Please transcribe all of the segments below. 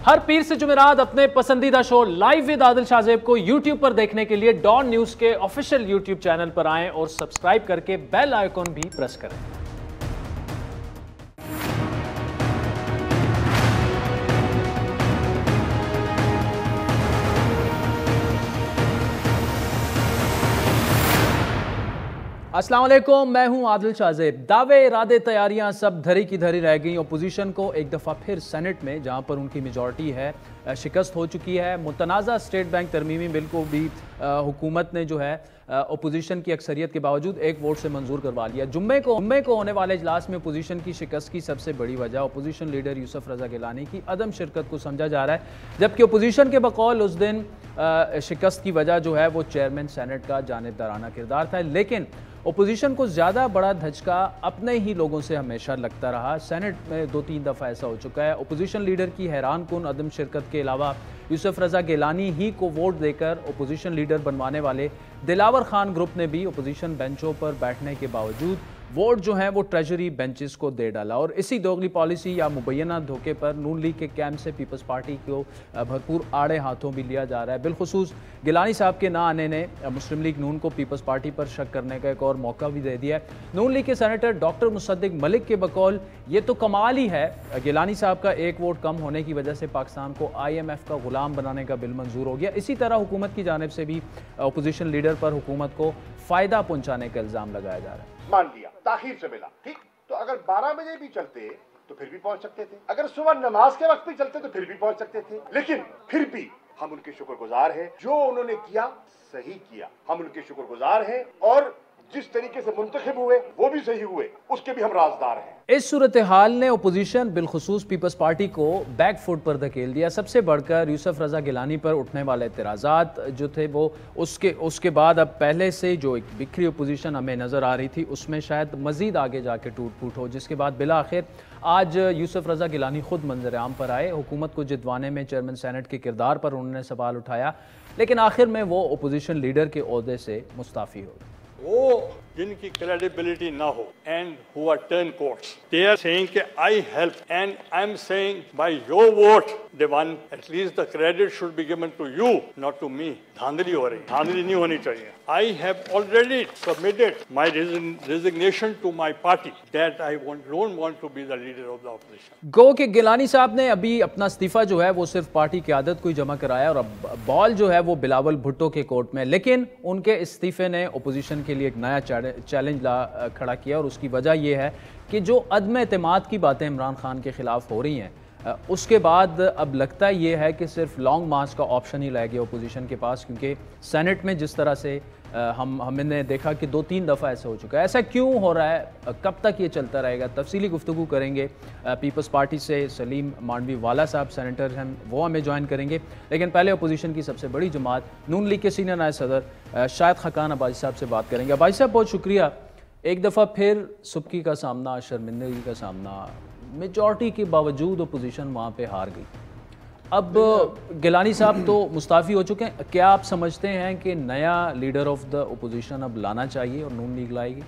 ہر پیر سے جمعرات اپنے پسندیدہ شو لائیو ود عادل شاہ زیب کو یوٹیوب پر دیکھنے کے لیے ڈان نیوز کے آفیشیل یوٹیوب چینل پر آئیں اور سبسکرائب کر کے بیل آئیکن بھی پریس کریں۔ السلام علیکم، میں ہوں عادل شاہ زیب۔ دعوے، ارادے، تیاریاں سب دھری کی دھری رہ گئیں۔ اپوزیشن کو ایک دفعہ پھر سینٹ میں، جہاں پر ان کی میجورٹی ہے، شکست ہو چکی ہے۔ متنازع اسٹیٹ بینک ترمیمی بل کو بھی حکومت نے جو ہے اپوزیشن کی اکثریت کے باوجود ایک ووٹ سے منظور کروا لیا۔ جمعے کو ہونے والے اجلاس میں اپوزیشن کی شکست کی سب سے بڑی وجہ اپوزیشن لیڈر یوسف رضا گیلانی کی عدم شرکت کو سمجھا جا رہا ہے، جبکہ اپوزیشن کے بقول اس دن شکست کی وجہ جو ہے وہ چیئرمین سینٹ کا جانبدارانہ کردار تھا۔ لیکن اپوزیشن کو زیادہ بڑا دھچکا اپنے ہی لوگوں سے ہمیشہ لگتا رہا۔ سینٹ میں 2-3 دفعہ ایسا ہو چکا ہے۔ اپوزیشن لیڈر کی حیران کن عدم شرکت کے علاوہ یوسف رضا گیلانی ہی کو ووٹ دے کر اپوزیشن لیڈر بنوانے والے دلاور خان گروپ نے بھی اپوزیشن بینچوں پر بیٹھنے کے باوجود ووٹ جو ہیں وہ ٹریجری بینچز کو دے ڈالا، اور اسی دوغلی پالیسی یا مبینہ دھوکے پر نون لیگ کے کیمپ سے پیپلز پارٹی کو بھرپور آڑے ہاتھوں بھی لیا جا رہا ہے۔ بالخصوص گیلانی صاحب کے نہ آنے نے مسلم لیگ نون کو پیپلز پارٹی پر شک کرنے کا ایک اور موقع بھی دے دیا ہے۔ نون لیگ کے سینیٹر ڈاکٹر مصدق ملک کے بقول یہ تو کمال ہی ہے، گیلانی صاحب کا ایک ووٹ کم ہونے کی وجہ سے پاکستان کو IMF کا غلام بنانے کا بل منظور ہو گیا۔ اسی طرح حکومت کی جانب سے بھی اپوزیشن لیڈر پر حکومت کو فائدہ پہنچانے کا الزام لگایا جا رہا ہے۔ مان لیا تاخیر سے ملا، ٹھیک، تو اگر 12 بجے بھی چلتے تو پھر بھی پہنچ سکتے تھے، اگر صبح نماز کے وقت بھی چلتے تو پھر بھی پہنچ سکتے تھے، لیکن پھر بھی ہم ان کے شکر گزار ہیں، جو انہوں نے کیا صحیح کیا، ہم ان کے شکر گزار ہیں، اور جس طریقے سے منتخب ہوئے وہ بھی صحیح ہوئے، اس کے بھی ہم رازدار ہیں۔ اس صورتحال نے اپوزیشن بالخصوص پیپلز پارٹی کو بیک فوٹ پر دھکیل دیا۔ سب سے بڑھ کر یوسف رضا گیلانی پر اٹھنے والے اعتراضات جو تھے وہ اس کے بعد اب پہلے سے جو ایک بکھری اپوزیشن ہمیں نظر آ رہی تھی اس میں شاید مزید آگے جا کے ٹوٹ پھوٹ ہو، جس کے بعد بالآخر آج یوسف رضا گیلانی خود منظر عام پر آئے۔ حکومت کو جتوانے میں چیئرمین سینٹ کے کردار پر انہوں نے سوال اٹھایا، لیکن آخر میں وہ اپوزیشن لیڈر کے عہدے سے مستعفی ہو گئے۔ وہ جن کی کریڈیبلٹی نہ ہو and who are turn courts, they are saying کہ I help and I'm saying by your vote they won, at least the credit should be given to you, not to me۔ دھاندلی ہو رہی، دھاندلی نہیں ہونی چاہیے۔ I have already submitted my resignation to my party that I don't want to be the leader of the opposition۔ گو کہ گیلانی صاحب نے ابھی اپنا استعفیٰ جو ہے وہ صرف پارٹی قیادت کو ہی جمع کرایا، اور اب بال جو ہے وہ بلاول بھٹو کے کورٹ میں، لیکن ان کے استعفے نے اپوزیشن کے لیے ایک نیا چیلنج کھڑا کیا، اور اس کی وجہ یہ ہے کہ جو عدم اعتماد کی باتیں عمران خان کے خلاف ہو رہی ہیں، اس کے بعد اب لگتا یہ ہے کہ صرف لانگ مارچ کا آپشن ہی رہ گیا اپوزیشن کے پاس، کیونکہ سینٹ میں جس طرح سے ہم نے دیکھا کہ 2-3 دفعہ ایسا ہو چکا ہے۔ ایسا کیوں ہو رہا ہے، کب تک یہ چلتا رہے گا، تفصیلی گفتگو کریں گے۔ پیپلز پارٹی سے سلیم مانڈوی والا صاحب سینیٹر ہیں، وہ ہمیں جوائن کریں گے، لیکن پہلے اپوزیشن کی سب سے بڑی جماعت نون لیگ کے سینئر نائب صدر شاہد خاقان عباسی صاحب سے بات کریں گے۔ عباسی صاحب بہت شکریہ۔ ایک دفعہ پھر سبکی کا سامنا، شرمندگی کا سامنا، میجورٹی کے باوجود اپوزیشن وہاں پہ ہار گئی۔ اب گیلانی صاحب تو مستعفی ہو چکے ہیں، کیا آپ سمجھتے ہیں کہ نیا لیڈر آف دا اپوزیشن اب لانا چاہیے اور نون لیگ لائے گی؟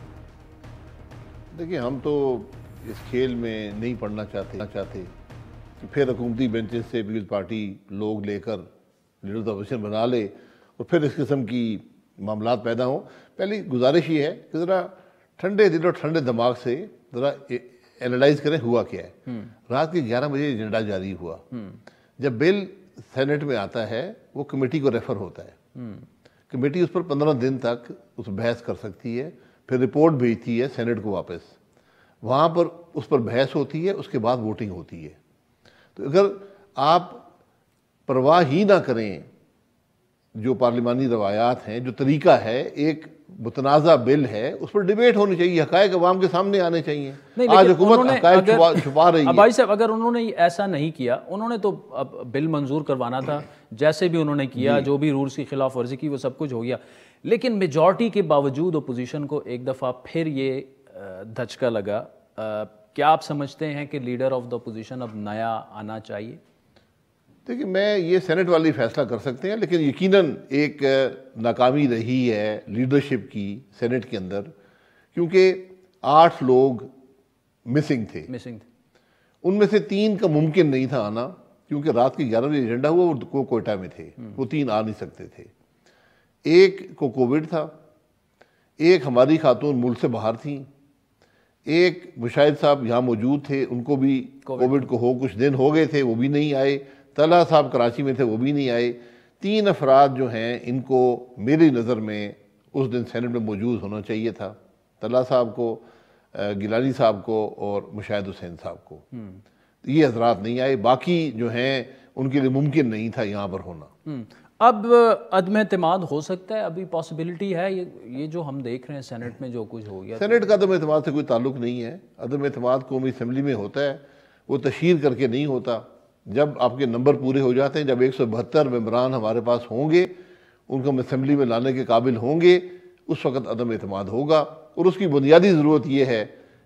دیکھیں، ہم تو اس کھیل میں نہیں پڑھنا چاہتے کہ پھر حکومتی بینچز سے پیپلز پارٹی لوگ لے کر لیڈر آف اپوزیشن بنا لے اور پھر اس قسم کی معاملات پیدا ہوں۔ پہلی گزارش یہ ہے کہ ذرا ٹھنڈے دل اور ٹھنڈے دماغ سے ذرا اینالائز کریں ہوا کیا ہے۔ رات کے 11 بجے ایجنڈا جاری ہوا، جب بل سینٹ میں آتا ہے وہ کمیٹی کو ریفر ہوتا ہے، کمیٹی اس پر 15 دن تک اس بحث کر سکتی ہے، پھر رپورٹ بھیجتی ہے سینٹ کو واپس، وہاں پر اس پر بحث ہوتی ہے، اس کے بعد ووٹنگ ہوتی ہے۔ تو اگر آپ پرواہ ہی نہ کریں جو پارلیمانی روایات ہیں، جو طریقہ ہے، ایک متنازع بل ہے، اس پر ڈیبیٹ ہونی چاہیے، حقائق عوام کے سامنے آنے چاہیے۔ آج حکومت حقائق چھپا رہی ہے۔ بھائی صاحب، اگر انہوں نے ایسا نہیں کیا، انہوں نے تو بل منظور کروانا تھا، جیسے بھی انہوں نے کیا، جو بھی رولز کی خلاف ورزی کی وہ سب کچھ ہو گیا، لیکن میجورٹی کے باوجود اپوزیشن کو ایک دفعہ پھر یہ دھچکا لگا۔ کیا آپ سمجھتے ہیں کہ لیڈر آف دا اپوزیشن اب نیا آنا چاہیے؟ دیکھیں، میں یہ سینٹ والی فیصلہ کر سکتے ہیں، لیکن یقیناً ایک ناکامی رہی ہے لیڈرشپ کی سینٹ کے اندر، کیونکہ 8 لوگ مسنگ تھے، ان میں سے 3 کا ممکن نہیں تھا آنا، کیونکہ رات کے 11 بجے ایجنڈا ہوا وہ کوئٹہ میں تھے، وہ 3 آ نہیں سکتے تھے. ایک کو کووڈ تھا، ایک ہماری خاتون ملک سے باہر تھیں، ایک مشاہد صاحب یہاں موجود تھے، ان کو بھی کووڈ کو کچھ دن ہو گئے تھے، وہ بھی نہیں آئے. طلحہ صاحب کراچی میں تھے، وہ بھی نہیں آئے. 3 افراد جو ہیں ان کو میری نظر میں اس دن سینٹ میں موجود ہونا چاہیے تھا، طلحہ صاحب کو، گیلانی صاحب کو اور مشاہد حسین صاحب کو. یہ حضرات نہیں آئے، باقی جو ہیں ان کے لیے ممکن نہیں تھا یہاں پر ہونا. اب عدم اعتماد ہو سکتا ہے، ابھی پاسبلٹی ہے یہ جو ہم دیکھ رہے ہیں سینٹ میں جو کچھ ہو گیا؟ سینٹ کا عدم اعتماد سے کوئی تعلق نہیں ہے. عدم اعتماد قومی اسمبلی میں ہوتا ہے، وہ تشہیر کر کے نہیں ہوتا. جب آپ کے نمبر پورے ہو جاتے ہیں، جب 172 ممبران ہمارے پاس ہوں گے، ان کو ہم اسمبلی میں لانے کے قابل ہوں گے، اس وقت عدم اعتماد ہوگا. اور اس کی بنیادی ضرورت یہ ہے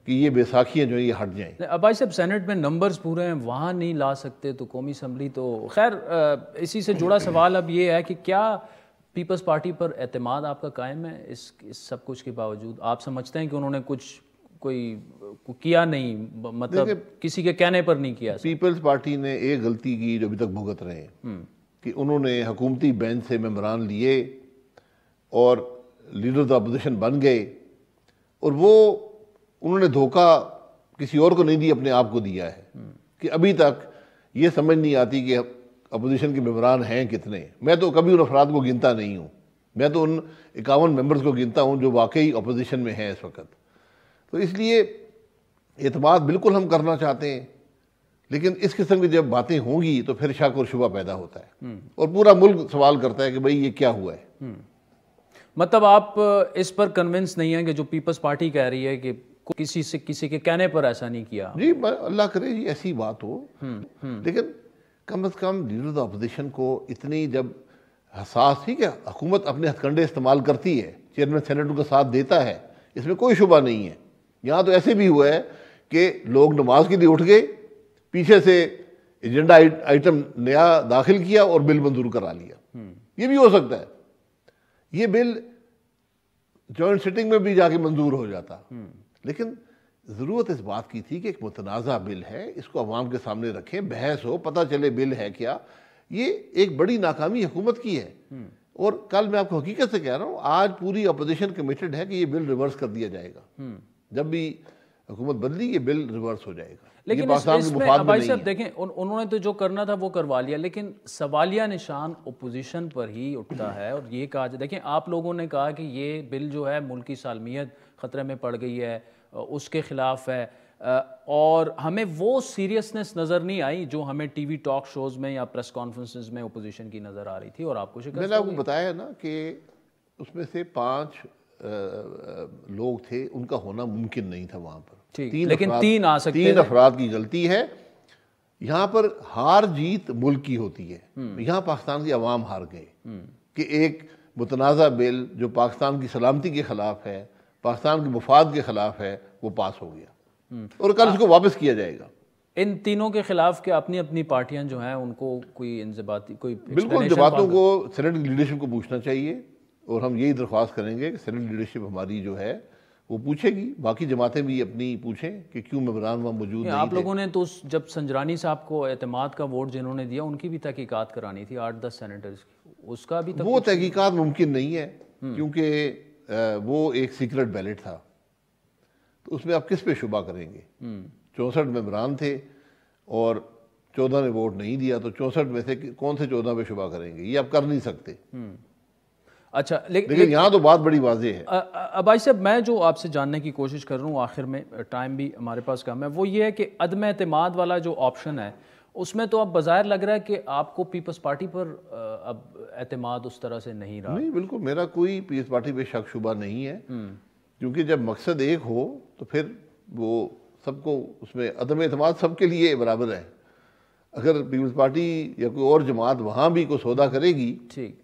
کہ یہ بیساکھیاں جو ہیں یہ ہٹ جائیں. اب بھائی صاحب سینٹ میں نمبرز پورے ہیں، وہاں نہیں لا سکتے تو قومی اسمبلی تو خیر. اسی سے جڑا سوال اب یہ ہے کہ کیا پیپلز پارٹی پر اعتماد آپ کا قائم ہے اس سب کچھ کے باوجود؟ آپ سمجھتے ہیں کہ انہوں نے کوئی کیا نہیں، مطلب کسی کے کہنے پر نہیں کیا؟ پیپلز پارٹی نے ایک غلطی کی جو ابھی تک بھگت رہے ہیں کہ انہوں نے حکومتی بینچ سے ممبران لیے اور لیڈر اپوزیشن بن گئے، اور وہ انہوں نے دھوکہ کسی اور کو نہیں دی، اپنے آپ کو دیا ہے. کہ ابھی تک یہ سمجھ نہیں آتی کہ اپوزیشن کے ممبران ہیں کتنے. میں تو کبھی ان افراد کو گنتا نہیں ہوں، میں تو ان 51 ممبرز کو گنتا ہوں جو واقعی اپوزیشن میں ہیں اس وقت. تو اس لیے اعتماد بالکل ہم کرنا چاہتے ہیں، لیکن اس قسم کی جب باتیں ہوں گی تو پھر شک اور شبہ پیدا ہوتا ہے، اور پورا ملک سوال کرتا ہے کہ بھئی یہ کیا ہوا ہے. مطلب آپ اس پر کنونس نہیں ہیں کہ جو پیپلز پارٹی کہہ رہی ہے کہ کسی کے کہنے پر ایسا نہیں کیا؟ جی اللہ کرے جی ایسی بات ہو، لیکن کم از کم لیڈر اپوزیشن کو اتنی جب حساس تھی کہ حکومت اپنے ہتھ کنڈے استعمال کرتی ہے، چیئرمین سینٹ ان کا ساتھ دیتا ہے، اس میں کوئی شبہ نہیں ہے. یہاں تو ایسے بھی ہوا ہے کہ لوگ نماز کے لیے اٹھ گئے، پیچھے سے ایجنڈا آئٹم نیا داخل کیا اور بل منظور کرا لیا. یہ بھی ہو سکتا ہے، یہ بل جوائنٹ سٹنگ میں بھی جا کے منظور ہو جاتا. لیکن ضرورت اس بات کی تھی کہ ایک متنازع بل ہے، اس کو عوام کے سامنے رکھیں، بحث ہو، پتہ چلے بل ہے کیا. یہ ایک بڑی ناکامی حکومت کی ہے. اور کل میں آپ کو حقیقت سے کہہ رہا ہوں، آج پوری اپوزیشن کمیٹڈ ہے کہ یہ بل ریورس کر دیا جائے گا. جب بھی حکومت بدلی یہ بل ریورس ہو جائے گا. لیکن اس میں بھائی صاحب دیکھیں انہوں نے تو جو کرنا تھا وہ کروا لیا، لیکن سوالیہ نشان اپوزیشن پر ہی اٹھتا ہے. اور یہ کہا دیکھیں آپ لوگوں نے کہا کہ یہ بل جو ہے ملکی سالمیت خطرے میں پڑ گئی ہے، اس کے خلاف ہے، اور ہمیں وہ سیریسنس نظر نہیں آئی جو ہمیں ٹی وی ٹاک شوز میں یا پریس کانفرنسز میں اپوزیشن کی نظر آ رہی تھی. اور آپ کو میں نے آپ کو بتایا نا کہ اس میں سے 5 لوگ تھے، ان کا ہونا ممکن نہیں تھا وہاں پر. لیکن 3 آ سکتے 3 افراد کی غلطی ہے. یہاں پر ہار جیت ملک کی ہوتی ہے. یہاں پاکستان کی عوام ہار گئے کہ ایک متنازع بل جو پاکستان کی سلامتی کے خلاف ہے، پاکستان کے مفاد کے خلاف ہے، وہ پاس ہو گیا اور کل اس کو واپس کیا جائے گا. ان تینوں کے خلاف کہ اپنی اپنی پارٹیاں جو ہیں ان کو کوئی انضباطی کوئی بالکل انضباطوں کو سینٹ کی لیڈرشپ کو پوچھنا چاہیے، اور ہم یہی درخواست کریں گے کہ سینٹ لیڈرشپ ہماری جو ہے وہ پوچھے گی، باقی جماعتیں بھی اپنی پوچھیں کہ کیوں ممبران وہاں موجود نہیں. آپ لوگوں نے تو جب سنجرانی صاحب کو اعتماد کا ووٹ جنہوں نے دیا ان کی بھی تحقیقات کرانی تھی 8-10 سینیٹرز کی، اس کا بھی وہ تحقیقات ممکن نہیں ہے کیونکہ وہ ایک سیکرٹ بیلٹ تھا. تو اس میں آپ کس پہ شبہ کریں گے؟ 64 ممبران تھے اور 14 نے ووٹ نہیں دیا، تو 64 میں سے کون سے 14 پہ شبہ کریں گے؟ یہ آپ کر نہیں سکتے. اچھا لیکن یہاں تو بات بڑی واضح ہے. ابائی صاحب میں جو آپ سے جاننے کی کوشش کر رہا ہوں، آخر میں ٹائم بھی ہمارے پاس کم ہے، وہ یہ ہے کہ عدم اعتماد والا جو آپشن ہے اس میں تو اب بظاہر لگ رہا ہے کہ آپ کو پیپلز پارٹی پر اب اعتماد اس طرح سے نہیں رہا. نہیں، بالکل میرا کوئی پیپلز پارٹی پہ شک شبہ نہیں ہے، کیونکہ جب مقصد ایک ہو تو پھر وہ سب کو اس میں عدم اعتماد سب کے لیے برابر ہے. اگر پیپلز پارٹی یا کوئی اور جماعت وہاں بھی کوئی سودا کرے گی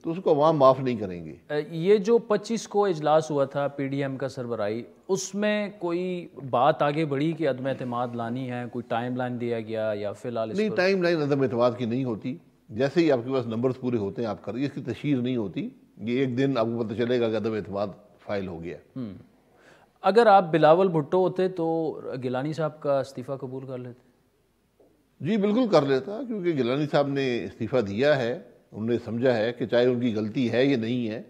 تو اس کو عوام معاف نہیں کریں گے. یہ جو 25 کو اجلاس ہوا تھا پی ڈی ایم کا سربراہی، اس میں کوئی بات آگے بڑھی کہ عدم اعتماد لانی ہے؟ کوئی ٹائم لائن دیا گیا یا فی الحال؟ نہیں، ٹائم لائن عدم اعتماد کی نہیں ہوتی. جیسے ہی آپ کے پاس نمبرز پورے ہوتے ہیں آپ کر، اس کی تشہیر نہیں ہوتی. یہ ایک دن آپ کو پتہ چلے گا کہ عدم اعتماد فائل ہو گیا. اگر آپ بلاول بھٹو ہوتے تو گیلانی صاحب کا استعفیٰ قبول کر لیتے؟ جی بالکل کر لیتا، کیونکہ گیلانی صاحب نے استعفیٰ دیا ہے، انہوں نے سمجھا ہے کہ چاہے ان کی غلطی ہے یا نہیں ہے،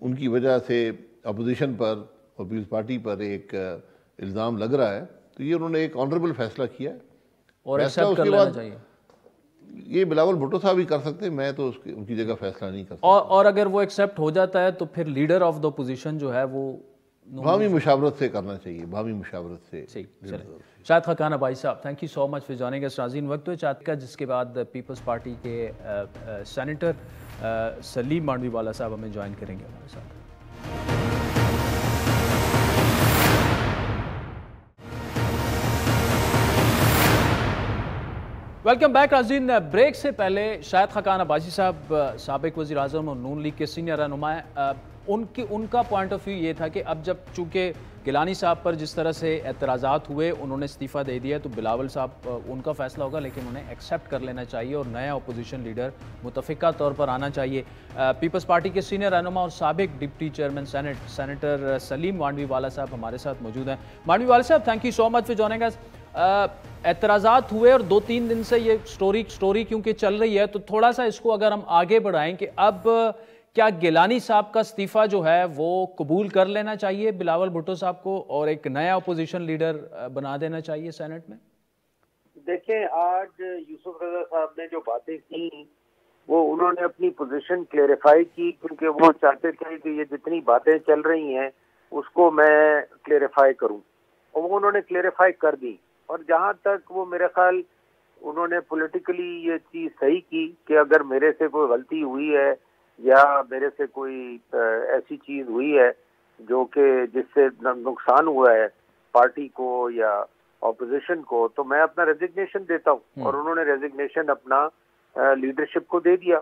ان کی وجہ سے اپوزیشن پر اور پیپلز پارٹی پر ایک الزام لگ رہا ہے، تو یہ انہوں نے ایک آنریبل فیصلہ کیا ہے اور فیصلہ ایکسیپٹ اس کر کے لینا بعد چاہیے. یہ بلاول بھٹو صاحب ہی کر سکتے ہیں، میں تو ان کی جگہ فیصلہ نہیں کر سکتا. اور اگر وہ ایکسیپٹ ہو جاتا ہے تو پھر لیڈر آف دا اپوزیشن جو ہے وہ باہمی مشاورت سے کرنا چاہیے، باہمی مشاورت سے. شاہد خاقان بھائی sahab, thank you so much for joining us. ناظرین، وقت ہوئے چاہتے کا جس کے بعد پیپلز پارٹی کے سینیٹر سلیم مانڈوی والا صاحب ہمیں جوائن کریں گے ہمارے ساتھ. Welcome back. ناظرین، بریک سے پہلے شاہد خاقان عباسی صاحب سابق وزیر اعظم اور نون لیگ کے سینئر رہنما ہیں، ان کا پوائنٹ آف ویو یہ تھا کہ اب جب چونکہ گیلانی صاحب پر جس طرح سے اعتراضات ہوئے، انہوں نے استعفیٰ دے دیا، تو بلاول صاحب ان کا فیصلہ ہوگا، لیکن انہیں ایکسیپٹ کر لینا چاہیے اور نیا اپوزیشن لیڈر متفقہ طور پر آنا چاہیے. پیپلز پارٹی کے سینئر رہنما اور سابق deputy chairman senator Saleem Mandviwalla sahab ہمارے ساتھ موجود ہیں. Mandviwalla sahab, thank you so much for joining us. اعتراضات ہوئے اور 2-3 دن سے یہ سٹوری کیونکہ چل رہی ہے، تو تھوڑا سا اس کو اگر ہم آگے بڑھائیں کہ اب کیا گیلانی صاحب کا استعفیٰ جو ہے وہ قبول کر لینا چاہیے بلاول بھٹو صاحب کو اور ایک نیا اپوزیشن لیڈر بنا دینا چاہیے سینٹ میں؟ دیکھیں، آج یوسف رضا صاحب نے جو باتیں کی وہ انہوں نے اپنی پوزیشن کلیریفائی کی، کیونکہ وہ چاہتے تھے کہ یہ جتنی باتیں چل رہی ہیں اس کو میں کلیریفائی کروں، اور وہ انہوں نے کلیریفائی کر دی. اور جہاں تک وہ میرے خیال انہوں نے پولیٹیکلی یہ چیز صحیح کی کہ اگر میرے سے کوئی غلطی ہوئی ہے یا میرے سے کوئی ایسی چیز ہوئی ہے جو کہ جس سے نقصان ہوا ہے پارٹی کو یا اپوزیشن کو، تو میں اپنا ریزگنیشن دیتا ہوں. اور انہوں نے ریزگنیشن اپنا لیڈرشپ کو دے دیا.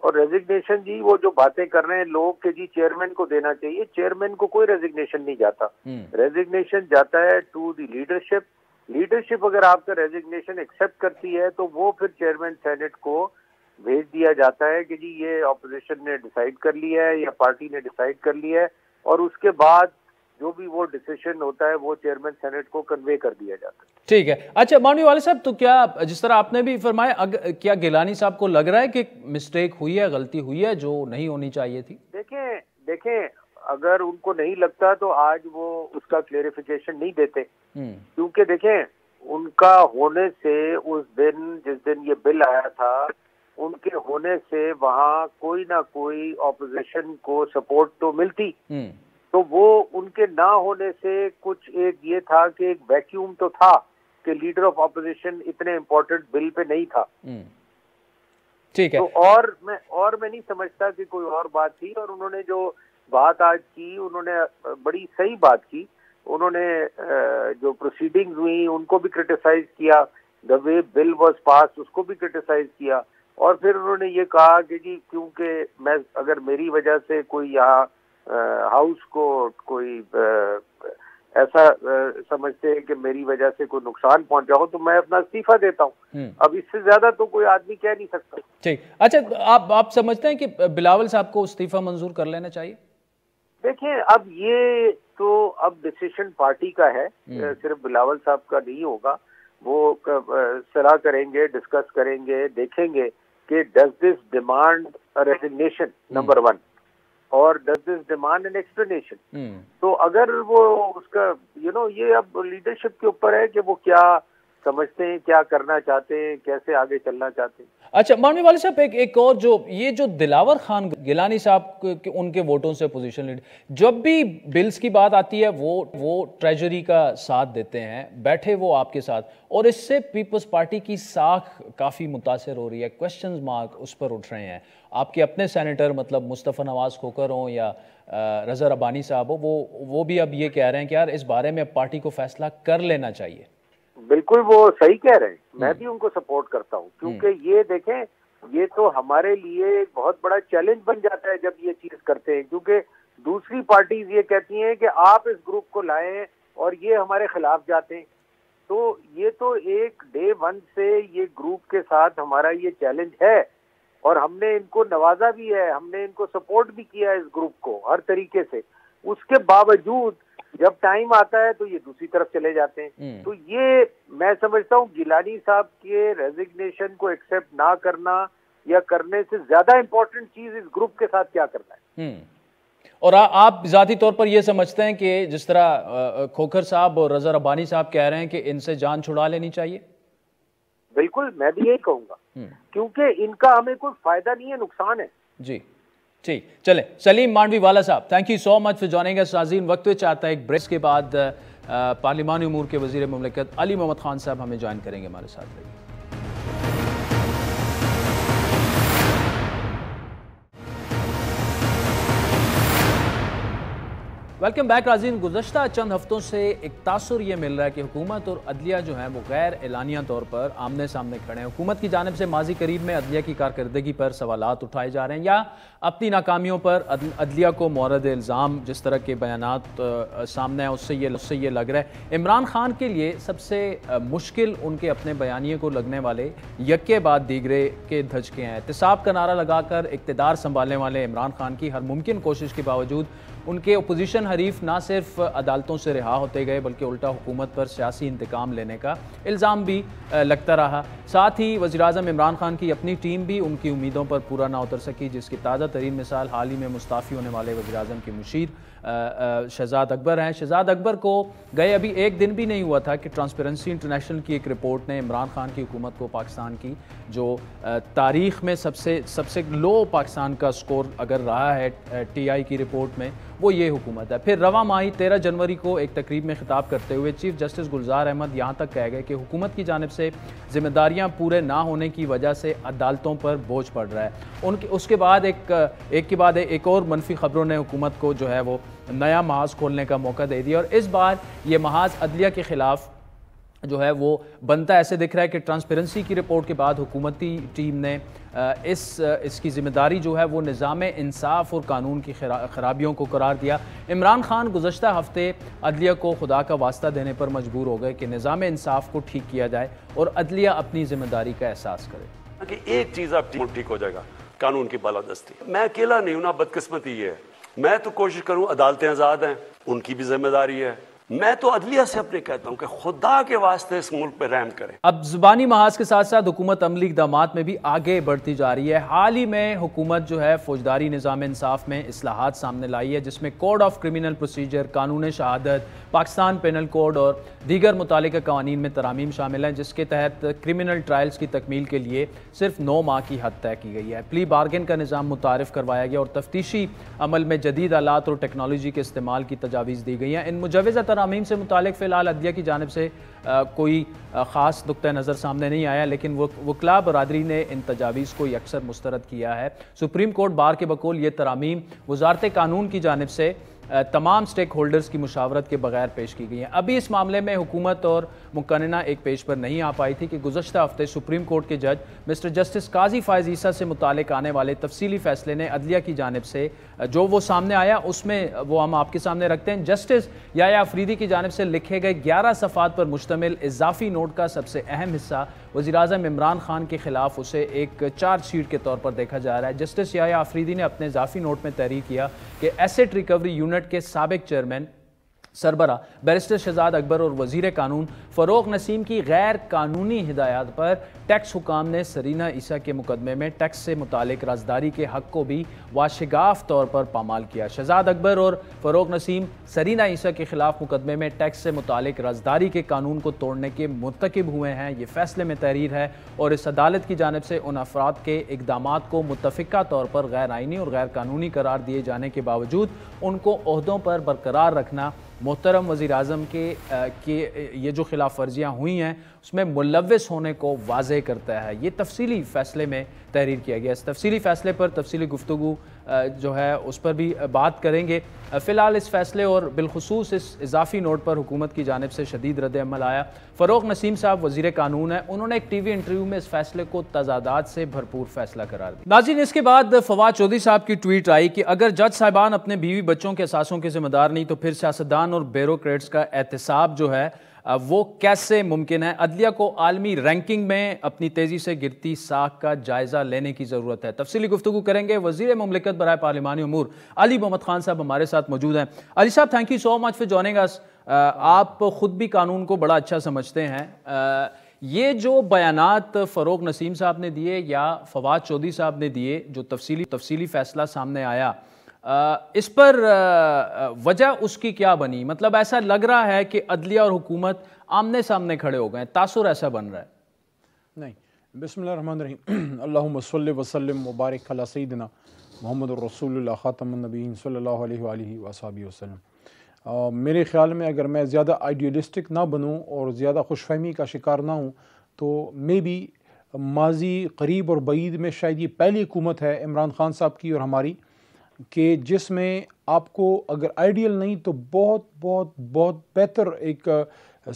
اور ریزگنیشن جی وہ جو باتیں کر رہے ہیں لوگ کہ جی چیئرمین کو دینا چاہیے، چیئرمین کو کوئی ریزگنیشن نہیں جاتا. ریزگنیشن جاتا ہے ٹو دی لیڈرشپ. لیڈرشپ اگر آپ کا ریزگنیشن ایکسیپٹ کرتی ہے تو وہ پھر چیئرمین سینٹ کو بھیج دیا جاتا ہے کہ جی یہ اپوزیشن نے ڈیسائیڈ کر لیا ہے یا پارٹی نے ڈیسائیڈ کر لیا ہے، اور اس کے بعد جو بھی وہ ڈیسیشن ہوتا ہے وہ چیئرمین سینٹ کو کنوے کر دیا جاتا ہے. ٹھیک ہے. اچھا مانوی والے صاحب، تو کیا جس طرح آپ نے بھی فرمایا، کیا گیلانی صاحب کو لگ رہا ہے کہ مسٹیک ہوئی ہے، غلطی ہوئی ہے جو نہیں ہونی چاہیے تھی؟ دیکھیں اگر ان کو نہیں لگتا تو آج وہ اس کا کلیریفیکیشن نہیں دیتے، کیونکہ دیکھیں ان کا ہونے سے اس دن جس دن یہ بل آیا تھا ان کے ہونے سے وہاں کوئی نہ کوئی اپوزیشن کو سپورٹ تو ملتی، تو وہ ان کے نہ ہونے سے کچھ ایک یہ تھا کہ ایک ویکیوم تو تھا کہ لیڈر آف اپوزیشن اتنے امپورٹنٹ بل پہ نہیں تھا. ٹھیک ہے. تو اور میں نہیں سمجھتا کہ کوئی اور بات تھی. اور انہوں نے جو بات آج کی انہوں نے بڑی صحیح بات کی. انہوں نے جو پروسیڈنگز ہوئی ان کو بھی کرٹیسائز کیا، دا وے بل واز پاس اس کو بھی کرٹیسائز کیا. اور پھر انہوں نے یہ کہا کہ جی کیونکہ میں اگر میری وجہ سے کوئی یہاں ہاؤس کو کوئی ایسا سمجھتے ہیں کہ میری وجہ سے کوئی نقصان پہنچا ہو تو میں اپنا استعفیٰ دیتا ہوں. اب اس سے زیادہ تو کوئی آدمی کہہ نہیں سکتا. ٹھیک. اچھا آپ سمجھتے ہیں کہ بلاول صاحب کو استعفیٰ منظور کر لینا چاہیے؟ دیکھیں اب یہ تو اب ڈیسیشن پارٹی کا ہے، صرف بلاول صاحب کا نہیں ہوگا. وہ صلاح کریں گے، ڈسکس کریں گے، دیکھیں گے کہ does this demand resignation number 1 اور does this demand an explanation. تو اگر وہ اس کا یہ اب لیڈرشپ کے اوپر ہے کہ وہ کیا سمجھتے ہیں، کیا کرنا چاہتے ہیں، کیسے آگے چلنا چاہتے ہیں. اچھا مانوی والے صاحب، ایک اور جو دلاور خان گیلانی صاحب ان کے ووٹوں سے اپوزیشن لیڈر، جب بھی بلز کی بات آتی ہے وہ ٹریجری کا ساتھ دیتے ہیں، بیٹھے وہ آپ کے ساتھ، اور اس سے پیپلز پارٹی کی ساکھ کافی متاثر ہو رہی ہے. کویسچنز مارک اس پر اٹھ رہے ہیں. آپ کے اپنے سینیٹر مطلب مصطفیٰ نواز کھوکر ہوں یا رضا ربانی صاحب ہو، وہ بھی اب یہ کہہ رہے ہیں کہ یار اس بارے میں پارٹی کو فیصلہ کر لینا چاہیے. بالکل وہ صحیح کہہ رہے ہیں، میں بھی ان کو سپورٹ کرتا ہوں، کیونکہ یہ دیکھیں یہ تو ہمارے لیے ایک بہت بڑا چیلنج بن جاتا ہے جب یہ چیز کرتے ہیں، کیونکہ دوسری پارٹیز یہ کہتی ہیں کہ آپ اس گروپ کو لائیں اور یہ ہمارے خلاف جاتے ہیں. تو یہ تو ایک ڈے 1 سے یہ گروپ کے ساتھ ہمارا یہ چیلنج ہے، اور ہم نے ان کو نوازا بھی ہے، ہم نے ان کو سپورٹ بھی کیا ہے اس گروپ کو ہر طریقے سے. اس کے باوجود جب ٹائم آتا ہے تو یہ دوسری طرف چلے جاتے ہیں. تو یہ میں سمجھتا ہوں گیلانی صاحب کے ریزگنیشن کو ایکسیپٹ نہ کرنا یا کرنے سے زیادہ امپورٹنٹ چیز اس گروپ کے ساتھ کیا کرنا ہے. اور آپ ذاتی طور پر یہ سمجھتے ہیں کہ جس طرح کھوکھر صاحب اور رضا ربانی صاحب کہہ رہے ہیں کہ ان سے جان چھڑا لینی چاہیے؟ بالکل، میں بھی یہی کہوں گا، کیونکہ ان کا ہمیں کوئی فائدہ نہیں ہے، نقصان ہے. جی ٹھیک، چلیں. سلیم Mandviwalla sahab, thank you so much for joining us. ناظرین، وقت وچ آتا ہے ایک بریک کے بعد پارلیمانی امور کے وزیر مملکت علی محمد خان صاحب ہمیں جوائن کریں گے. ہمارے ساتھ رہیے. ویلکم بیک ناظرین. گزشتہ چند ہفتوں سے ایک تاثر یہ مل رہا ہے کہ حکومت اور عدلیہ جو ہیں وہ غیر اعلانیہ طور پر آمنے سامنے کھڑے ہیں. حکومت کی جانب سے ماضی قریب میں عدلیہ کی کارکردگی پر سوالات اٹھائے جا رہے ہیں یا اپنی ناکامیوں پر عدلیہ کو مورد الزام جس طرح کے بیانات سامنے ہیں اس سے یہ لگ رہا ہے. عمران خان کے لیے سب سے مشکل ان کے اپنے بیانیے کو لگنے والے یکے بعد دیگرے کے دھچکے ہیں. احتساب کا نعرہ لگا کر اقتدار سنبھالنے والے عمران خان کی ہر ممکن کوشش کے باوجود ان کے اپوزیشن حریف نہ صرف عدالتوں سے رہا ہوتے گئے بلکہ الٹا حکومت پر سیاسی انتقام لینے کا الزام بھی لگتا رہا. ساتھ ہی وزیراعظم عمران خان کی اپنی ٹیم بھی ان کی امیدوں پر پورا نہ اتر سکی، جس کی تازہ ترین مثال حال ہی میں مستعفی ہونے والے وزیراعظم کے مشیر شہزاد اکبر ہیں. شہزاد اکبر کو گئے ابھی ایک دن بھی نہیں ہوا تھا کہ ٹرانسپیرنسی انٹرنیشنل کی ایک رپورٹ نے عمران خان کی حکومت کو پاکستان کی جو تاریخ میں سب سے لو پاکستان کا سکور اگر رہا ہے ٹی آئی کی رپورٹ میں وہ یہ حکومت ہے. پھر رواں ماہی 13 جنوری کو ایک تقریب میں خطاب کرتے ہوئے چیف جسٹس گلزار احمد یہاں تک کہہ گئے کہ حکومت کی جانب سے ذمہ داریاں پورے نہ ہونے کی وجہ سے عدالتوں پر بوجھ پڑ رہا ہے. اس کے بعد ایک کے بعد ایک اور منفی خبروں نے حکومت کو جو ہے وہ نیا محاذ کھولنے کا موقع دے دیا اور اس بار یہ محاذ عدلیہ کے خلاف جو ہے وہ بنتا ایسے دکھ رہا ہے کہ ٹرانسپیرنسی کی رپورٹ کے بعد حکومتی ٹیم نے اس کی ذمہ داری جو ہے وہ نظام انصاف اور قانون کی خرابیوں کو قرار دیا. عمران خان گزشتہ ہفتے عدلیہ کو خدا کا واسطہ دینے پر مجبور ہو گئے کہ نظام انصاف کو ٹھیک کیا جائے اور عدلیہ اپنی ذمہ داری کا احساس کرے. کہ ایک چیز آپ ٹھیک ہو جائے گا، قانون کی بالادستی. میں اکیلا نہیں ہوں نا، بدقسمتی یہ ہے. میں تو کوشش کروں، عدالتیں آزاد ہیں، ان کی بھی ذمہ داری ہے. میں تو عدلیہ سے اپنے کہتا ہوں کہ خدا کے واسطے اس ملک پہ رحم کریں. اب زبانی محاذ کے ساتھ ساتھ حکومت عملی اقدامات میں بھی آگے بڑھتی جا رہی ہے. حال ہی میں حکومت جو ہے فوجداری نظام انصاف میں اصلاحات سامنے لائی ہے جس میں کوڈ آف کرمنل پروسیجر، قانون شہادت، پاکستان پینل کوڈ اور دیگر متعلقہ قوانین میں ترامیم شامل ہیں جس کے تحت کرمنل ٹرائلز کی تکمیل کے لیے صرف 9 ماہ کی حد طے کی گئی ہے. پلی بارگن کا نظام متعارف کروایا گیا اور تفتیشی عمل میں جدید آلات اور ٹیکنالوجی کے استعمال کی تجاویز دی گئی ہیں. ان مجوزہ ترامیم سے متعلق فی الحال عدلیہ کی جانب سے کوئی خاص نقطہ نظر سامنے نہیں آیا لیکن وکلاء برادری نے ان تجاویز کو یکسر مسترد کیا ہے. سپریم کورٹ بار کے بقول یہ ترامیم وزارت قانون کی جانب سے تمام سٹیک ہولڈرز کی مشاورت کے بغیر پیش کی گئی ہیں. ابھی اس معاملے میں حکومت اور مقننہ ایک پیش پر نہیں آ پائی تھی کہ گزشتہ ہفتے سپریم کورٹ کے جج مسٹر جسٹس قاضی فائز عیسیٰ سے متعلق آنے والے تفصیلی فیصلے نے عدلیہ کی جانب سے جو وہ سامنے آیا اس میں وہ ہم آپ کے سامنے رکھتے ہیں. جسٹس یحییٰ افریدی کی جانب سے لکھے گئے 11 صفحات پر مشتمل اضافی نوٹ کا سب سے اہم حصہ وزیراعظم عمران خان کے خلاف اسے ایک چارج شیٹ کے طور پر دیکھا جا رہا ہے. جسٹس یحییٰ افریدی نے اپنے اضافی نوٹ میں تحریر کیا کہ ایسٹ ریکوری یونٹ کے سابق چیئرمین سربراہ بیرسٹر شہزاد اکبر اور وزیر قانون فروغ نسیم کی غیر قانونی ہدایات پر ٹیکس حکام نے سرینہ عیسیٰ کے مقدمے میں ٹیکس سے متعلق رازداری کے حق کو بھی واشگاف طور پر پامال کیا. شہزاد اکبر اور فروغ نسیم سرینہ عیسیٰ کے خلاف مقدمے میں ٹیکس سے متعلق رازداری کے قانون کو توڑنے کے مرتکب ہوئے ہیں. یہ فیصلے میں تحریر ہے اور اس عدالت کی جانب سے ان افراد کے اقدامات کو متفقہ طور پر غیر آئینی اور غیر قانونی قرار دیے جانے کے باوجود ان کو عہدوں پر برقرار رکھنا محترم وزیر اعظم کے یہ جو خلاف ورزیاں ہوئی ہیں اس میں ملوث ہونے کو واضح کرتا ہے. یہ تفصیلی فیصلے میں تحریر کیا گیا. اس تفصیلی فیصلے پر تفصیلی گفتگو جو ہے اس پر بھی بات کریں گے. فی الحال اس فیصلے اور بالخصوص اس اضافی نوٹ پر حکومت کی جانب سے شدید رد عمل آیا. فروغ نسیم صاحب وزیر قانون ہیں، انہوں نے ایک ٹی وی انٹرویو میں اس فیصلے کو تضادات سے بھرپور فیصلہ قرار دیا. ناظرین، اس کے بعد فواد چودھری صاحب کی ٹویٹ آئی کہ اگر جج صاحبان اپنے بیوی بچوں کے اثاثوں کے ذمہ دار نہیں تو پھر سیاستدان اور بیوروکریٹس کا احتساب جو ہے وہ کیسے ممکن ہے؟ عدلیہ کو عالمی رینکنگ میں اپنی تیزی سے گرتی ساکھ کا جائزہ لینے کی ضرورت ہے. تفصیلی گفتگو کریں گے. وزیر مملکت برائے پارلیمانی امور علی محمد خان صاحب ہمارے ساتھ موجود ہیں. Ali sahab, thank you so much for joining us. آپ خود بھی قانون کو بڑا اچھا سمجھتے ہیں. یہ جو بیانات فروغ نسیم صاحب نے دیے یا فواد چودھری صاحب نے دیے، جو تفصیلی فیصلہ سامنے آیا، اس پر وجہ اس کی کیا بنی؟ مطلب ایسا لگ رہا ہے کہ عدلیہ اور حکومت آمنے سامنے کھڑے ہو گئے، تاثر ایسا بن رہا ہے. نہیں، بسم اللہ الرحمن الرحیم. اللہم صلی وسلم وبارک علی سیدنا محمد الرسول اللہ خاتم النبیین صلی اللہ علیہ وآلہ وصحبہ وسلم. میرے خیال میں اگر میں زیادہ آئیڈیلسٹک نہ بنوں اور زیادہ خوش فہمی کا شکار نہ ہوں تو مے بی ماضی قریب اور بعید میں شاید یہ پہلی حکومت ہے عمران خان صاحب کی اور ہماری کہ جس میں آپ کو اگر آئیڈیل نہیں تو بہت بہت بہت بہتر ایک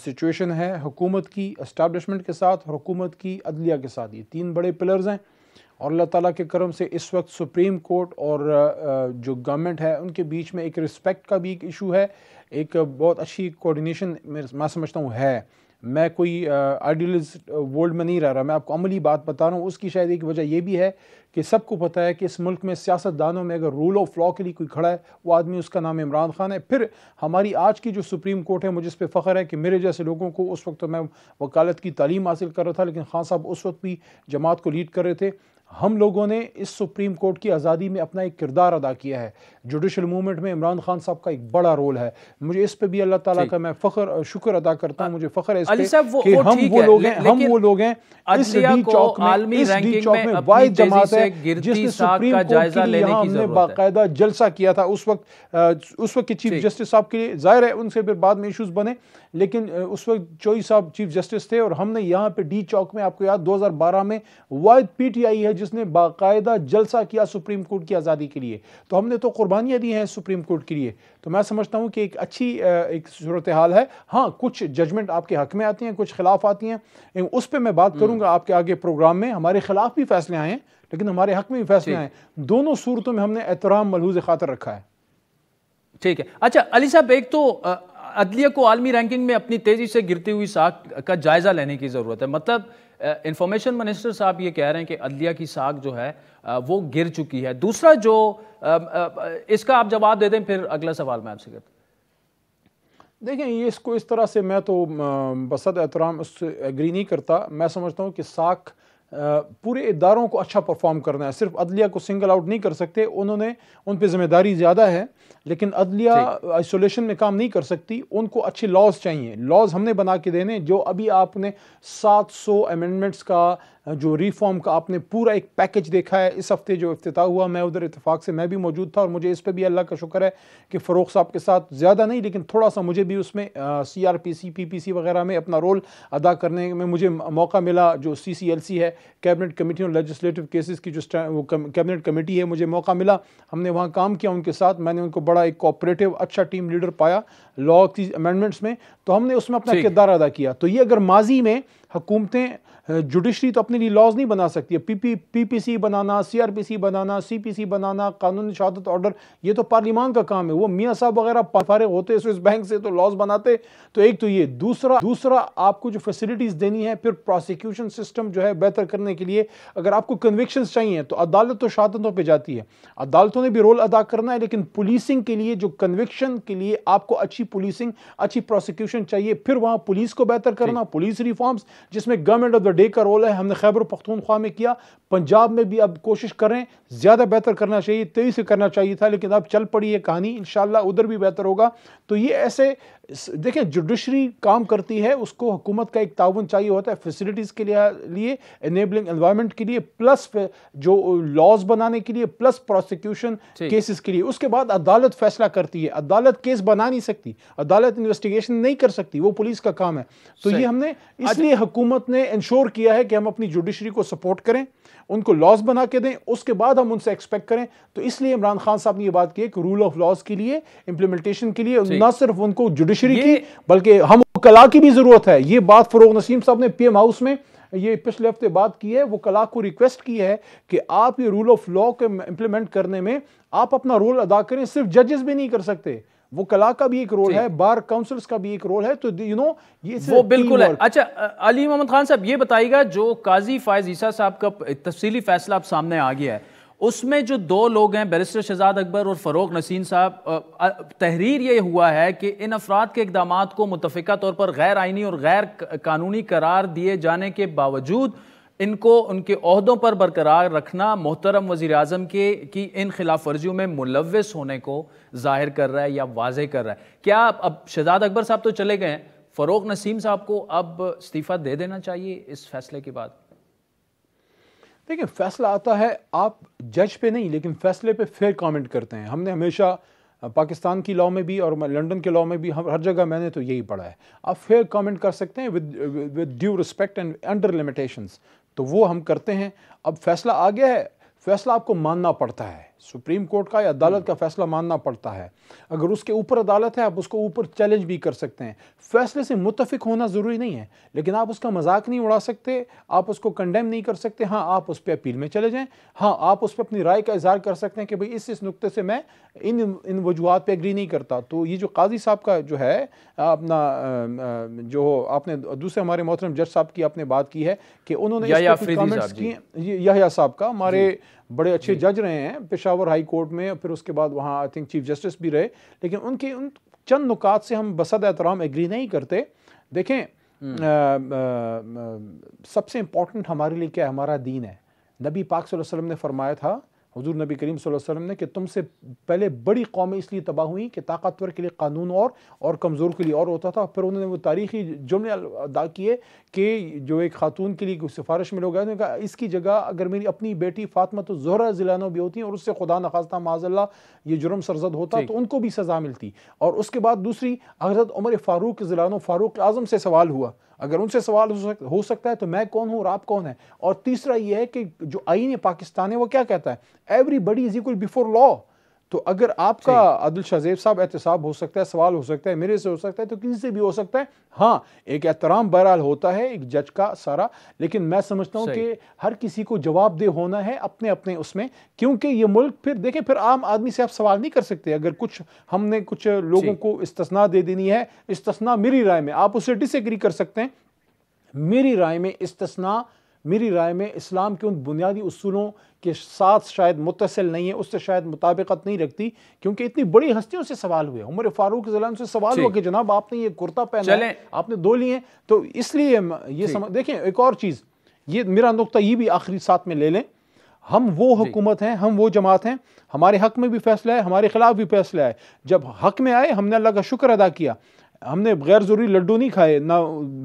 سچویشن ہے حکومت کی اسٹیبلشمنٹ کے ساتھ اور حکومت کی عدلیہ کے ساتھ. یہ تین بڑے پلرز ہیں اور اللہ تعالیٰ کے کرم سے اس وقت سپریم کورٹ اور جو گورنمنٹ ہے ان کے بیچ میں ایک رسپیکٹ کا بھی ایک ایشو ہے. ایک بہت اچھی کوارڈینیشن میں سمجھتا ہوں ہے. میں کوئی آئیڈیلسٹ ورلڈ میں نہیں رہ رہا، میں آپ کو عملی بات بتا رہا ہوں. اس کی شاید ایک وجہ یہ بھی ہے کہ سب کو پتہ ہے کہ اس ملک میں سیاست دانوں میں اگر رول آف لاء کے لیے کوئی کھڑا ہے وہ آدمی اس کا نام عمران خان ہے. پھر ہماری آج کی جو سپریم کورٹ ہے، مجھے اس پہ فخر ہے کہ میرے جیسے لوگوں کو، اس وقت تو میں وکالت کی تعلیم حاصل کر رہا تھا لیکن خان صاحب اس وقت بھی جماعت کو لیڈ کر رہے تھے، ہم لوگوں نے اس سپریم کورٹ کی آزادی میں اپنا ایک کردار ادا کیا ہے. جوڈیشل موومنٹ میں عمران خان صاحب کا ایک بڑا رول ہے. مجھے اس پہ بھی اللہ تعالیٰ کا میں فخر شکر ادا کرتا ہوں. مجھے فخر ہے اس پہ کہ ہم وہ لوگ ہیں اس ڈی چوک میں واحد جماعت ہے جس نے سپریم کورٹ کے لیے یہاں ہم نے باقاعدہ جلسہ کیا تھا. اس وقت کے چیف جسٹس صاحب کے لیے ظاہر ہے ان سے پھر بعد میں ایشوز بنے، لیکن اس وقت چوئی صاحب چیف جسٹس تھے اور ہم نے یہاں پہ ڈی چوک میں، آپ کو یاد 2012 میں واحد پی ٹی آئی ہے جس نے باقاعدہ جلسہ کیا سپریم کورٹ کی آزادی کے لیے. تو ہم نے تو قربانیاں دی ہیں سپریم کورٹ کے لیے. تو میں سمجھتا ہوں کہ ایک اچھی ایک صورتحال ہے. ہاں، کچھ ججمنٹ آپ کے حق میں آتی ہیں، کچھ خلاف آتی ہیں، اس پہ میں بات کروں گا آپ کے آگے پروگرام میں. ہمارے خلاف بھی فیصلے آئے ہیں لیکن ہمارے حق میں بھی فیصلے آئے ہیں. دونوں صورتوں میں ہم نے احترام ملحوظ خاطر رکھا ہے. ٹھیک ہے. اچھا علی صاحب، ایک تو عدلیہ کو عالمی رینکنگ میں اپنی تیزی سے گرتی ہوئی ساکھ کا جائزہ لینے کی ضرورت ہے. مطلب انفارمیشن منسٹر صاحب یہ کہہ رہے ہیں کہ عدلیہ کی ساکھ جو ہے وہ گر چکی ہے. دوسرا جو اس کا آپ جواب دے دیں، پھر اگلا سوال میں آپ سے کرتا ہوں. دیکھیں، یہ اس کو اس طرح سے میں تو بصد احترام اس سے ایگری نہیں کرتا. میں سمجھتا ہوں کہ ساکھ پورے اداروں کو اچھا پرفارم کرنا ہے. صرف عدلیہ کو سنگل آؤٹ نہیں کر سکتے، ان پہ ذمہ داری زیادہ ہے، لیکن عدلیہ آئسولیشن میں کام نہیں کر سکتی. ان کو اچھے لاز چاہیے. لاز ہم نے بنا کے دینے. جو ابھی آپ نے 700 امینڈمنٹس کا جو ریفارم کا آپ نے پورا ایک پیکج دیکھا ہے. اس ہفتے جو افتتاح ہوا، میں ادھر اتفاق سے میں بھی موجود تھا اور مجھے اس پہ بھی اللہ کا شکر ہے کہ فروغ صاحب کے ساتھ زیادہ نہیں لیکن تھوڑا سا مجھے بھی اس میں سی آر پی سی، پی پی سی وغیرہ میں اپنا رول ادا کرنے میں مجھے موقع ملا. جو سی سی ایل سی ہے، کیبنٹ کمیٹی اور لیجسلیٹو کیسز کی جو کیبنٹ کمیٹی ہے، مجھے موقع ملا. ہم نے وہاں کام کیا ان کے ساتھ. میں نے ان کو بڑا ایک کوآپریٹو اچھا ٹیم لیڈر پایا لا کی امینڈمنٹس میں. تو ہم نے اس میں اپنا کردار ادا کیا. تو یہ اگر ماضی میں حکومتیں جوڈیشری تو اپنے لیے لاز نہیں بنا سکتی ہے. پی پی سی بنانا، سی آر پی سی بنانا، سی پی سی بنانا، قانون شہادت آرڈر، یہ تو پارلیمان کا کام ہے. وہ میاں صاحب وغیرہ فارغ ہوتے سوئس بینک سے تو لاز بناتے. تو ایک تو یہ. دوسرا آپ کو جو فیسلٹیز دینی ہے پھر پروسیکیوشن سسٹم جو ہے بہتر کرنے کے لیے، اگر آپ کو کنوکشنز چاہیے تو عدالت تو شہادتوں پہ جاتی ہے. عدالتوں نے بھی رول ادا کرنا ہے، لیکن پولیسنگ کے لیے، جو کنوکشن کے لیے آپ کو اچھی پولیسنگ، اچھی پروسیکیوشن چاہیے. پھر وہاں پولیس کو بہتر کرنا، پولیس ریفارمز جس میں گورنمنٹ آف دا ڈے کا رول ہے. ہم نے خیبر پختونخوا میں کیا، پنجاب میں بھی اب کوشش کریں. زیادہ بہتر کرنا چاہیے، تیزی سے کرنا چاہیے تھا، لیکن اب چل پڑی ہے کہانی. انشاءاللہ ادھر بھی بہتر ہوگا. تو یہ ایسے دیکھیں، جوڈیشری کام کرتی ہے، اس کو حکومت کا ایک تعاون چاہیے ہوتا ہے فیسلٹیز کے لیے، انیبلنگ انوائرمنٹ کے لیے، پلس جو لاز بنانے کے لیے، پلس پروسیکیوشن کیسز کے لیے. اس کے بعد عدالت فیصلہ کرتی ہے. عدالت کیس بنا نہیں سکتی، عدالت انویسٹیگیشن نہیں کر سکتی، وہ پولیس کا کام ہے. تو یہ ہم نے اس لیے حکومت نے انشور کیا ہے کہ ہم اپنی جوڈیشری کو سپورٹ کریں، ان کو لاز بنا کے دیں، اس کے بعد ہم ان سے ایکسپیکٹ کریں. تو اس لیے عمران خان صاحب نے یہ بات کی ہے کہ رول آف لاز کے لیے، امپلیمنٹیشن کے لیے نہ صرف ان کو جوڈیشری کی بلکہ ہم وکلاء کی بھی ضرورت ہے. یہ بات فروغ نسیم صاحب نے پی ایم ہاؤس میں یہ پچھلے ہفتے بات کی ہے. وکلاء کو ریکویسٹ کی ہے کہ آپ یہ رول آف لاء کو امپلیمنٹ کرنے میں آپ اپنا رول ادا کریں. صرف ججز بھی نہیں کر سکتے، وہ کلا کا بھی ایک رول ہے, بار کاؤنسلز کا بھی ایک رول ہے. تو یہ وہ بالکل ہے. اچھا علی محمد خان صاحب یہ بتائیے گا, جو قاضی فائز عیسیٰ صاحب کا تفصیلی فیصلہ اب سامنے آ گیا ہے, اس میں جو 2 لوگ ہیں بیرسٹر شہزاد اکبر اور فروغ نسیم صاحب, تحریر یہ ہوا ہے کہ ان افراد کے اقدامات کو متفقہ طور پر غیر آئینی اور غیر قانونی قرار دیے جانے کے باوجود ان کو ان کے عہدوں پر برقرار رکھنا محترم وزیر اعظم کی ان خلاف ورزیوں میں ملوث ہونے کو ظاہر کر رہا ہے یا واضح کر رہا ہے. کیا اب شہزاد اکبر صاحب تو چلے گئے ہیں, فروغ نسیم صاحب کو اب استعفیٰ دے دینا چاہیے اس فیصلے کے بعد؟ دیکھیں فیصلہ آتا ہے, آپ جج پہ نہیں لیکن فیصلے پہ فیئر کامنٹ کرتے ہیں. ہم نے ہمیشہ پاکستان کی لاء میں بھی اور لنڈن کے لاء میں بھی ہر جگہ میں نے تو یہی پڑھا ہے, آپ فیئر کامنٹ کر سکتے ہیں with due respect and under limitations, تو وہ ہم کرتے ہیں. اب فیصلہ آ گیا ہے, فیصلہ آپ کو ماننا پڑتا ہے, سپریم کورٹ کا یا عدالت کا فیصلہ ماننا پڑتا ہے. اگر اس کے اوپر عدالت ہے آپ اس کو اوپر چیلنج بھی کر سکتے ہیں. فیصلے سے متفق ہونا ضروری نہیں ہے, لیکن آپ اس کا مذاق نہیں اڑا سکتے, آپ اس کو کنڈیم نہیں کر سکتے. ہاں آپ اس پہ اپیل میں چلے جائیں, ہاں آپ اس پہ اپنی رائے کا اظہار کر سکتے ہیں کہ بھئی اس نقطے سے میں ان وجوہات پہ ایگری نہیں کرتا. تو یہ جو قاضی صاحب کا جو ہے اپنا جو آپ نے دوسرے ہمارے محترم جج صاحب کی آپ نے بات کی ہے کہ انہوں نے اس پہ کامنٹس کیے, یحییٰ صاحب کا ہمارے بڑے اچھے جج رہے ہیں پشاور ہائی کورٹ میں, پھر اس کے بعد وہاں آئی تھنک چیف جسٹس بھی رہے, لیکن ان کے ان چند نکات سے ہم بصد احترام ایگری نہیں کرتے. دیکھیں سب سے امپورٹنٹ ہمارے لیے کیا ہے, ہمارا دین ہے. نبی پاک صلی اللہ علیہ وسلم نے فرمایا تھا, حضور نبی کریم صلی اللہ علیہ وسلم نے, کہ تم سے پہلے بڑی قومیں اس لیے تباہ ہوئیں کہ طاقتور کے لیے قانون اور کمزور کے لیے اور ہوتا تھا. پھر انہوں نے وہ تاریخی جملے ادا کیے کہ جو ایک خاتون کے لیے سفارش میں لوگ آئے, انہوں نے کہا اس کی جگہ اگر میری اپنی بیٹی فاطمہ تو زہرا ضلع بھی ہوتی ہیں اور اس سے خدا نخواستہ معاذ اللہ یہ جرم سرزد ہوتا تو ان کو بھی سزا ملتی. اور اس کے بعد دوسری, حضرت عمر فاروق ضلع فاروق اعظم سے سوال ہوا, اگر ان سے سوال ہو سکتا ہے تو میں کون ہوں اور آپ کون ہیں. اور تیسرا یہ ہے کہ جو آئین پاکستان ہے وہ کیا کہتا ہے, everybody is equal before law. تو اگر آپ کا عادل شاہ زیب صاحب احتساب ہو سکتا ہے, سوال ہو سکتا ہے, میرے سے ہو سکتا ہے, تو کسی سے بھی ہو سکتا ہے. ہاں ایک احترام بہرحال ہوتا ہے ایک جج کا سارا, لیکن میں سمجھتا ہوں کہ ہر کسی کو جواب دہ ہونا ہے اپنے اس میں, کیونکہ یہ ملک پھر دیکھیں پھر عام آدمی سے آپ سوال نہیں کر سکتے. اگر ہم نے کچھ لوگوں کو استثناء دے دینی ہے, استثناء میری رائے میں آپ اسے ڈس ایگری کر سکتے ہیں, میری رائے میں استثناء میری رائے میں اسلام کے ان بنیادی اصولوں کے ساتھ شاید متصل نہیں ہے, اس سے شاید مطابقت نہیں رکھتی, کیونکہ اتنی بڑی ہستیوں سے سوال ہوئے. عمر فاروق ضلع سے سوال ہوا کہ جناب آپ نے یہ کرتا پہنا ہے, آپ نے 2 لیے, تو اس لیے یہ دیکھیں ایک اور چیز, یہ میرا نقطہ یہ بھی آخری ساتھ میں لے لیں, ہم وہ حکومت ہیں, ہم وہ جماعت ہیں, ہمارے حق میں بھی فیصلہ ہے, ہمارے خلاف بھی فیصلہ ہے. جب حق میں آئے ہم نے اللہ کا شکر ادا کیا, ہم نے غیر ضروری لڈو نہیں کھائے نہ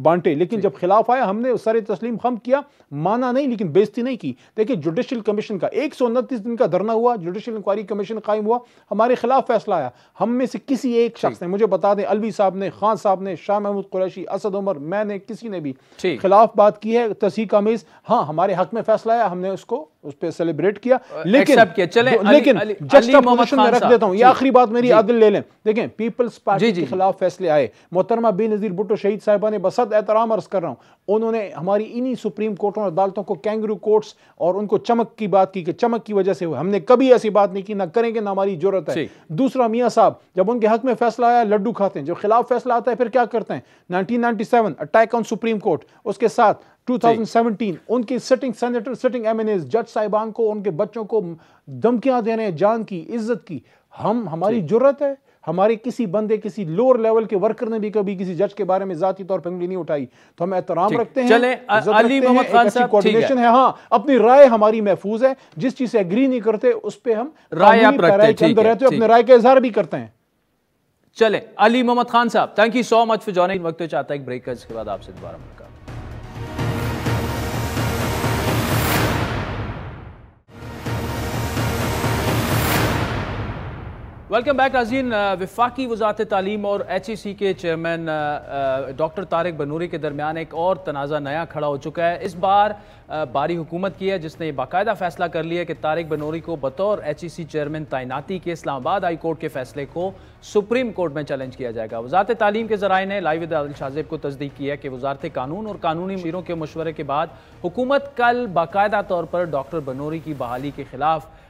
بانٹے, لیکن جب خلاف آیا ہم نے سر تسلیم خم کیا, مانا نہیں لیکن بےزتی نہیں کی. دیکھیں جوڈیشل کمیشن کا 129 دن کا دھرنا ہوا, جوڈیشل انکوائری کمیشن قائم ہوا, ہمارے خلاف فیصلہ آیا. ہم میں سے کسی ایک شخص نے, مجھے بتا دیں الوی صاحب نے, خان صاحب نے, شاہ محمود قریشی, اسد عمر, میں نے, کسی نے بھی خلاف بات کی ہے تصحیح آمیز. ہاں ہمارے حق میں فیصلہ آیا, ہم نے اس پہ سیلیبریٹ کیا, لیکن جسٹیفیکیشن میں رکھ دیتا ہوں, یہ آخری بات میری عادل لے لیں. دیکھیں پیپلز پارٹی کے خلاف فیصلے آئے, محترمہ بے نظیر بھٹو شہید صاحبہ نے بصد احترام عرض کر رہا ہوں, انہوں نے ہماری انہی سپریم کورٹوں اور عدالتوں کو کینگرو کورٹس اور ان کو چمک کی بات کی کہ چمک کی وجہ سے ہوئے. ہم نے کبھی ایسی بات نہیں کی, نہ کریں گے, نہ ہماری جرت ہے. دوسرا میاں صاحب جب ان کے حق میں فیصلہ آیا لڈو کھاتے ہیں, جب خلاف فیصلہ آتا ہے پھر کیا کرتے ہیں. 1997 اٹیک آن سپریم کورٹ, اس کے ساتھ 2017 ان کی sitting senator, sitting M N As, جج صاحبان کو, ان کے بچوں کو دھمکیاں دے رہے ہیں جان کی, عزت کی. ہماری جرت ہے, ہمارے کسی بندے, کسی لوور لیول کے ورکر نے بھی کبھی کسی جج کے بارے میں ذاتی طور پر انگلی نہیں اٹھائی. تو ہم احترام رکھتے ہیں, علی محمد خان صاحب کوارڈینیشن ہے. ہاں اپنی رائے ہماری محفوظ ہے, جس چیز سے ایگری نہیں کرتے اس پہ ہم رائے کے اندر رہتے ہیں, اپنے رائے کا اظہار بھی کرتے ہیں. چلیں علی محمد خان صاحب, thank you so much for joining. وقت چاہتا ہے ایک بریک کا, اس کے بعد آپ سے دوبارہ ملاقات. ویلکم بیک ناظرین. وفاقی وزارت تعلیم اور ایچ ای سی کے چیئرمین ڈاکٹر طارق بنوری کے درمیان ایک اور تنازع نیا کھڑا ہو چکا ہے. اس بار باری حکومت کی ہے, جس نے باقاعدہ فیصلہ کر لیا کہ طارق بنوری کو بطور ایچ ای سی چیئرمین تعیناتی کے اسلام آباد ہائی کورٹ کے فیصلے کو سپریم کورٹ میں چیلنج کیا جائے گا. وزارت تعلیم کے ذرائع نے لائیو ود عادل شاہ زیب کو تصدیق کی ہے کہ وزارت قانون اور قانونی امیروں کے مشورے کے بعد حکومت کل باقاعدہ طور پر ڈاکٹر بنوری کی بحالی کے خلاف